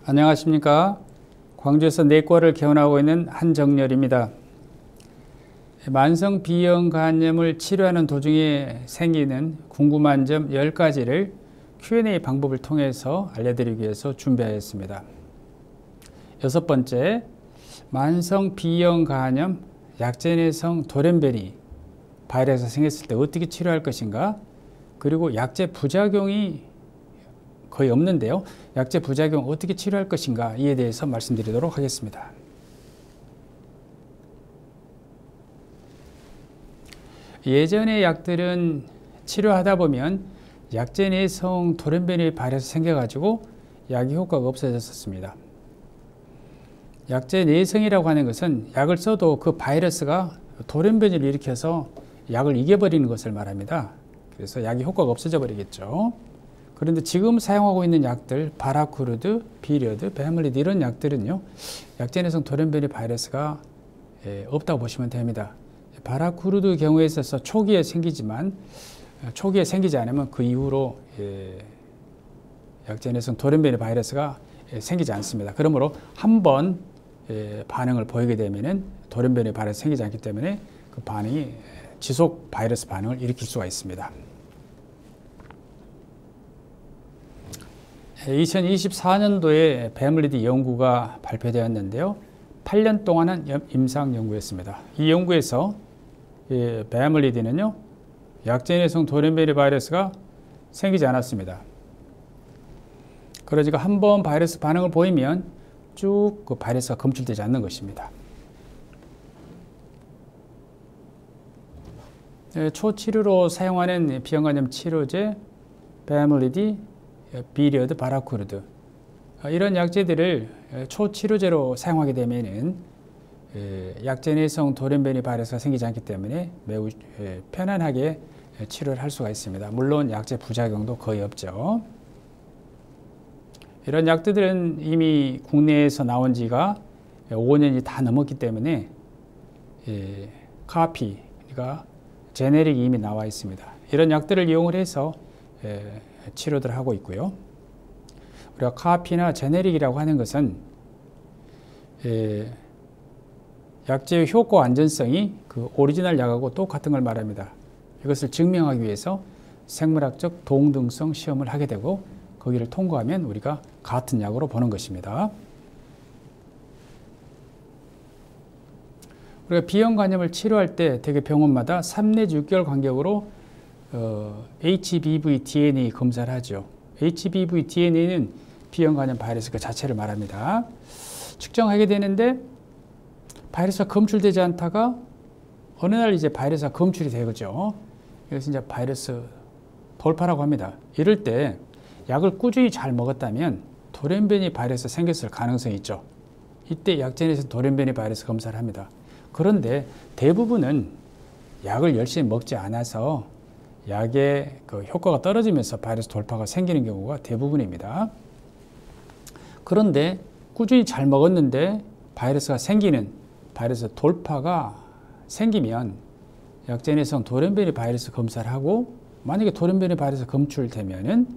안녕하십니까. 광주에서 내과를 개원하고 있는 한정렬입니다. 만성 B형 간염을 치료하는 도중에 생기는 궁금한 점 10가지를 Q&A 방법을 통해서 알려드리기 위해서 준비하였습니다. 6번째, 만성 B형 간염 약제내성 돌연변이 바이러스가 생겼을 때 어떻게 치료할 것인가? 그리고 약제 부작용이 거의 없는데요. 약제 부작용 어떻게 치료할 것인가 이에 대해서 말씀드리도록 하겠습니다. 예전의 약들은 치료하다 보면 약제 내성 돌연변이 바이러스 생겨가지고 약의 효과가 없어졌습니다. 약제 내성이라고 하는 것은 약을 써도 그 바이러스가 돌연변이를 일으켜서 약을 이겨버리는 것을 말합니다. 그래서 약의 효과가 없어져 버리겠죠. 그런데 지금 사용하고 있는 약들, 바라쿠르드, 비리어드, 베물리드 이런 약들은요, 약제 내성 돌연변이 바이러스가 없다고 보시면 됩니다. 바라쿠르드 경우에 있어서 초기에 생기지 않으면 그 이후로 약제 내성 돌연변이 바이러스가 생기지 않습니다. 그러므로 한번 반응을 보이게 되면은 돌연변이 바이러스 생기지 않기 때문에 그 반응이 지속 바이러스 반응을 일으킬 수가 있습니다. 2024년도에 베물리드 연구가 발표되었는데요. 8년 동안 한 임상 연구였습니다. 이 연구에서 베물리드는요, 약제 내성 돌연변이 바이러스가 생기지 않았습니다. 그러니까 한번 바이러스 반응을 보이면 쭉 그 바이러스가 검출되지 않는 것입니다. 초치료로 사용하는 B형간염 치료제 베물리드, 비리어드, 바라쿠르드 이런 약제들을 초치료제로 사용하게 되면은 약제 내성 돌연변이 바이러스가 생기지 않기 때문에 매우 편안하게 치료를 할 수가 있습니다. 물론 약제 부작용도 거의 없죠. 이런 약들은 이미 국내에서 나온 지가 5년이 다 넘었기 때문에 카피, 그러니까 제네릭이 이미 나와 있습니다. 이런 약들을 이용을 해서 치료를 하고 있고요. 우리가 카피나 제네릭이라고 하는 것은 약제의 효과 안전성이 그 오리지널 약하고 똑같은 걸 말합니다. 이것을 증명하기 위해서 생물학적 동등성 시험을 하게 되고 거기를 통과하면 우리가 같은 약으로 보는 것입니다. 우리가 B형 간염을 치료할 때 대개 병원마다 3 내지 6개월 간격으로 HBV DNA 검사를 하죠. HBV DNA는 B형 간염 바이러스 그 자체를 말합니다. 측정하게 되는데 바이러스가 검출되지 않다가 어느 날 이제 바이러스가 검출이 되죠. 그래서 이제 바이러스 돌파라고 합니다. 이럴 때 약을 꾸준히 잘 먹었다면 돌연변이 바이러스 생겼을 가능성이 있죠. 이때 약제 내성 돌연변이 바이러스 검사를 합니다. 그런데 대부분은 약을 열심히 먹지 않아서 약의 그 효과가 떨어지면서 바이러스 돌파가 생기는 경우가 대부분입니다. 그런데 꾸준히 잘 먹었는데 바이러스가 생기는 바이러스 돌파가 생기면 약제 내성 돌연변이 바이러스 검사를 하고 만약에 돌연변이 바이러스 검출되면은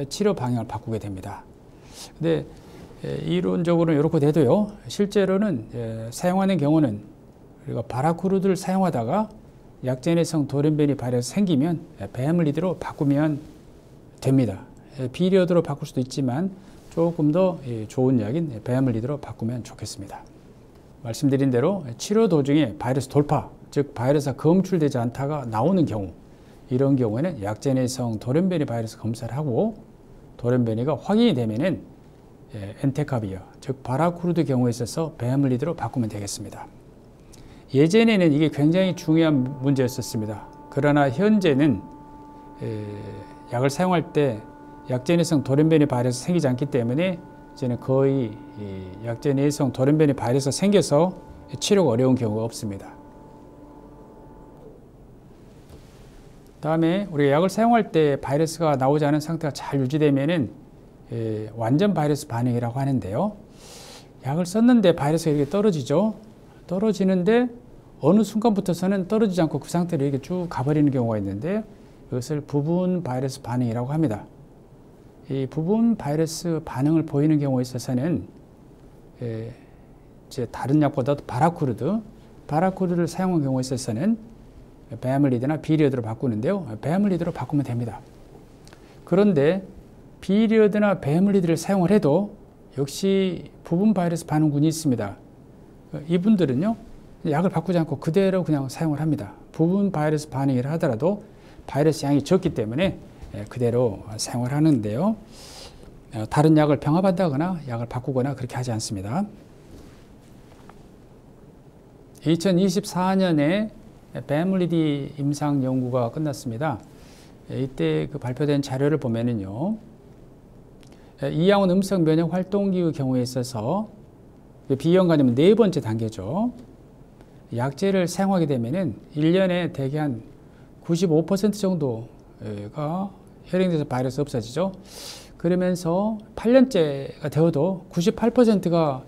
치료 방향을 바꾸게 됩니다. 근데 이론적으로는 이렇게 돼도요, 실제로는 사용하는 경우는 우리가 바라쿠르드를 사용하다가 약제 내성 돌연변이 바이러스 생기면 베물리드로 바꾸면 됩니다. 비리어드로 바꿀 수도 있지만 조금 더 좋은 약인 베물리드로 바꾸면 좋겠습니다. 말씀드린 대로 치료 도중에 바이러스 돌파, 즉 바이러스가 검출되지 않다가 나오는 경우, 이런 경우에는 약제 내성 돌연변이 바이러스 검사를 하고 돌연변이가 확인이 되면은 엔테카비어, 즉 바라쿠르드 경우에 있어서 베물리드로 바꾸면 되겠습니다. 예전에는 이게 굉장히 중요한 문제였었습니다. 그러나 현재는 약을 사용할 때 약제 내성 돌연변이 바이러스 생기지 않기 때문에 이제는 거의 약제 내성 돌연변이 바이러스가 생겨서 치료가 어려운 경우가 없습니다. 다음에 우리가 약을 사용할 때 바이러스가 나오지 않은 상태가 잘 유지되면은 완전 바이러스 반응이라고 하는데요. 약을 썼는데 바이러스가 이렇게 떨어지죠. 떨어지는데 어느 순간부터서는 떨어지지 않고 그 상태로 이렇게 쭉 가버리는 경우가 있는데 이것을 부분 바이러스 반응이라고 합니다. 이 부분 바이러스 반응을 보이는 경우에 있어서는 이제 다른 약보다도 바라쿠르드를 사용한 경우에 있어서는 베아밀리드나 비리어드로 바꾸는데요. 베아밀리드로 바꾸면 됩니다. 그런데 비리어드나 베아밀리드를 사용을 해도 역시 부분 바이러스 반응군이 있습니다. 이분들은요, 약을 바꾸지 않고 그대로 그냥 사용을 합니다. 부분 바이러스 반응이라 하더라도 바이러스 양이 적기 때문에 그대로 사용을 하는데요. 다른 약을 병합한다거나 약을 바꾸거나 그렇게 하지 않습니다. 2024년에 베아밀리드 임상 연구가 끝났습니다. 이때 그 발표된 자료를 보면은요, 이양원 음성 면역 활동기의 경우에 있어서 비형 간염은 네 번째 단계죠. 약제를 사용하게 되면은 1년에 대개 한 95% 정도가 혈행돼서 바이러스 없어지죠. 그러면서 8년째가 되어도 98%가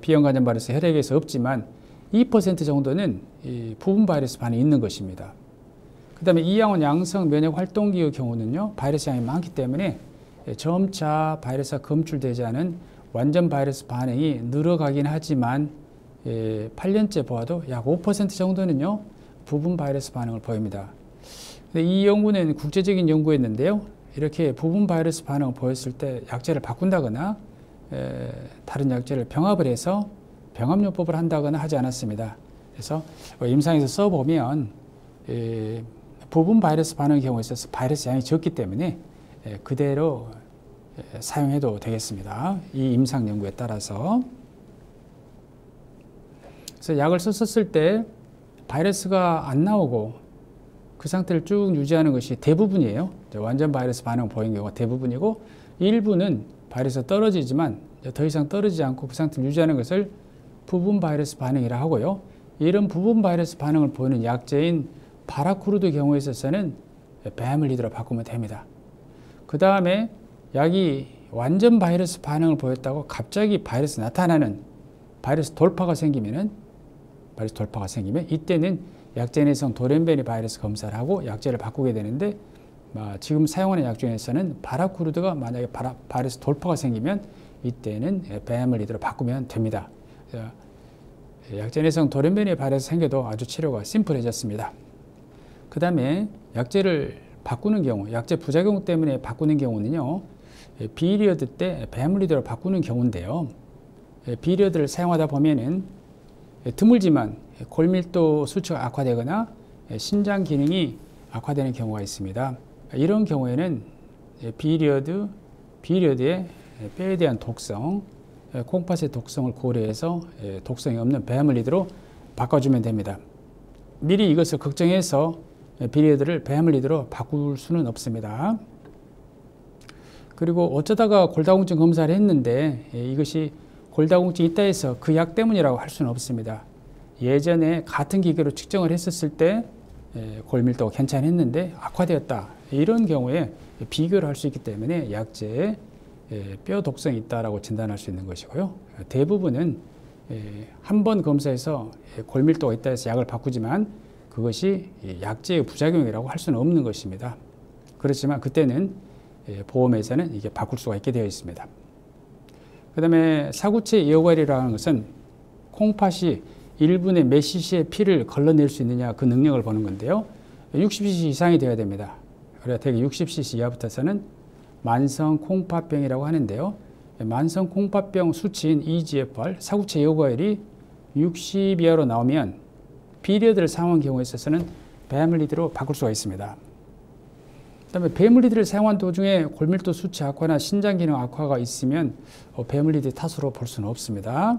비형 간염 바이러스 혈액에서 없지만 2% 정도는 이 부분 바이러스 반응이 있는 것입니다. 그 다음에 이양원 양성 면역 활동기의 경우는요, 바이러스 양이 많기 때문에 점차 바이러스가 검출되지 않은 완전 바이러스 반응이 늘어가긴 하지만 8년째 보아도 약 5% 정도는요, 부분 바이러스 반응을 보입니다. 근데 이 연구는 국제적인 연구였는데요, 이렇게 부분 바이러스 반응을 보였을 때 약제를 바꾼다거나 다른 약제를 병합을 해서 병합요법을 한다거나 하지 않았습니다. 그래서 임상에서 써보면 부분 바이러스 반응의 경우에 있어서 바이러스 양이 적기 때문에 그대로 사용해도 되겠습니다. 이 임상 연구에 따라서. 그래서 약을 썼을 때 바이러스가 안 나오고 그 상태를 쭉 유지하는 것이 대부분이에요. 완전 바이러스 반응 보이는 경우가 대부분이고, 일부는 바이러스가 떨어지지만 더 이상 떨어지지 않고 그 상태를 유지하는 것을 부분 바이러스 반응이라 하고요. 이런 부분 바이러스 반응을 보이는 약제인 바라쿠르드 경우에 있어서는 베아밀리드로 바꾸면 됩니다. 그 다음에 약이 완전 바이러스 반응을 보였다고 갑자기 바이러스 나타나는 바이러스 돌파가 생기면 이때는 약제 내성 돌연변이 바이러스 검사를 하고 약제를 바꾸게 되는데, 지금 사용하는 약 중에서는 바라쿠르드가 만약에 바이러스 돌파가 생기면 이때는 베아밀리드로 바꾸면 됩니다. 약제 내성 돌연변이 바이러스 생겨도 아주 치료가 심플해졌습니다. 그 다음에 약제를 바꾸는 경우, 약제 부작용 때문에 바꾸는 경우는요, 비리어드 때 베아밀리드로 바꾸는 경우인데요. 비리어드를 사용하다 보면은 드물지만 골밀도 수치가 악화되거나 신장 기능이 악화되는 경우가 있습니다. 이런 경우에는 비리어드의 뼈에 대한 독성, 콩팥의 독성을 고려해서 독성이 없는 베아밀리드로 바꿔주면 됩니다. 미리 이것을 걱정해서 비리어드를 베아밀리드로 바꿀 수는 없습니다. 그리고 어쩌다가 골다공증 검사를 했는데 이것이 골다공증이 있다 해서 그 약 때문이라고 할 수는 없습니다. 예전에 같은 기계로 측정을 했었을 때 골밀도가 괜찮았는데 악화되었다. 이런 경우에 비교를 할 수 있기 때문에 약제에 뼈 독성이 있다라고 진단할 수 있는 것이고요. 대부분은 한 번 검사해서 골밀도가 있다 해서 약을 바꾸지만 그것이 약제의 부작용이라고 할 수는 없는 것입니다. 그렇지만 그때는 보험에서는 이게 바꿀 수가 있게 되어 있습니다. 그 다음에 사구체 예후관리라는 것은 콩팥이 1분에 몇 cc의 피를 걸러낼 수 있느냐, 그 능력을 보는 건데요. 60cc 이상이 되어야 됩니다. 그래야 대개 60cc 이하부터서는 만성 콩팥병이라고 하는데요. 만성 콩팥병 수치인 EGFR, 사구체 예후관리 60 이하로 나오면 비리어드를 사용한 경우에 있어서는 베아밀리드로 바꿀 수가 있습니다. 그 다음에 베아밀리드를 사용한 도중에 골밀도 수치 악화나 신장 기능 악화가 있으면 베아밀리드 탓으로 볼 수는 없습니다.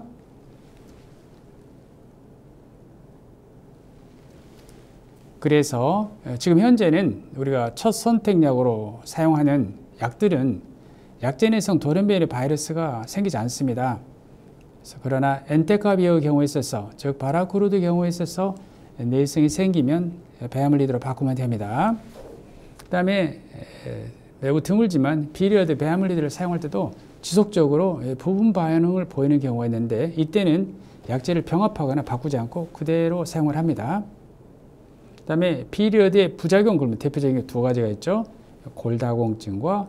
그래서 지금 현재는 우리가 첫 선택약으로 사용하는 약들은 약제 내성 돌연변이 바이러스가 생기지 않습니다. 그러나 엔테카비의 경우에 있어서, 즉 바라쿠르드 경우에 있어서 내성이 생기면 베아밀리드로 바꾸면 됩니다. 그 다음에 매우 드물지만 비리어드 베아밀리드를 사용할 때도 지속적으로 부분 반응을 보이는 경우가 있는데, 이때는 약제를 병합하거나 바꾸지 않고 그대로 사용을 합니다. 그 다음에 비리어드의 부작용, 그러면 대표적인 게 두 가지가 있죠. 골다공증과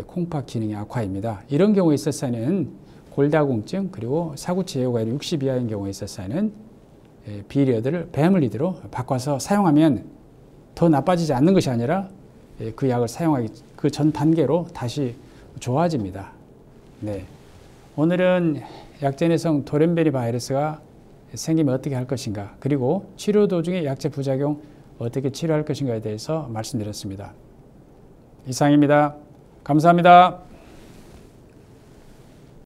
콩팥 기능의 악화입니다. 이런 경우에 있어서는 골다공증 그리고 사구치 예후가 60 이하인 경우에 있어서는 비리어드를 배멀리드로 바꿔서 사용하면 더 나빠지지 않는 것이 아니라 그 약을 사용하기 그 전 단계로 다시 좋아집니다. 네. 오늘은 약제내성 돌연변이 바이러스가 생기면 어떻게 할 것인가, 그리고 치료 도중에 약제 부작용 어떻게 치료할 것인가에 대해서 말씀드렸습니다. 이상입니다. 감사합니다.